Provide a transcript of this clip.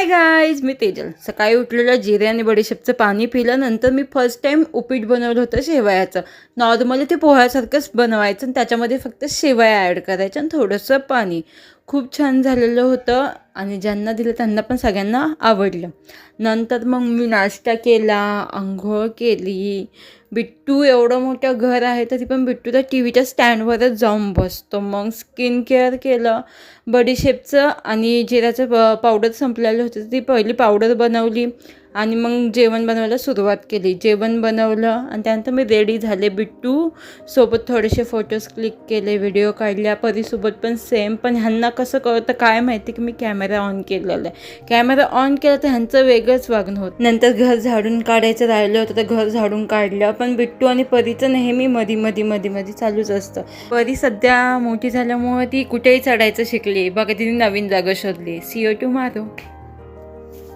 Hi guys, मी तेजल. सकाळी उठलेलं जिरे आणि बडीशेपचं पाणी पिलं. नंतर मी फर्स्ट टाईम उपीट बनवलं होतं शेवयाचं. नॉर्मली ते पोह्यासारखंच बनवायचं आणि त्याच्यामध्ये फक्त शेवया ॲड करायच्या आणि थोडंसं पाणी. खूप छान झालेलं होतं आणि ज्यांना दिलं त्यांना पण सगळ्यांना आवडलं. नंतर मग मी नाश्ता केला, अंघोळ केली. बिट्टू एवढं मोठं घर आहे तरी पण बिट्टू त्या टी व्हीच्या स्टँडवरच जाऊन बसतो. मग स्किन केअर केलं. बडीशेपचं आणि जिऱ्याचं पावडर संपलेलं होतं, ती पहिली पावडर बनवली आणि मग जेवण बनवायला सुरुवात केली. जेवण बनवलं आणि त्यानंतर मी रेडी झाले. बिट्टू सोबत थोडेसे फोटोज क्लिक केले, व्हिडिओ काढल्या. परीसोबत पण सेम. पण ह्यांना कसं कळतं काय माहिती की मी कॅमेरा ऑन केलेला आहे. कॅमेरा ऑन केला तर ह्यांचं वेगळंच वागणं होतं. नंतर घर झाडून काढायचं राहिलं होतं तर घर झाडून काढलं. पण बिट्टू आणि परीचं नेहमी मध्ये चालूच असतं. परी सध्या मोठी झाल्यामुळे ती कुठेही चढायचं शिकली. बघा तिने नवीन जागा शोधली. CO2 मारो.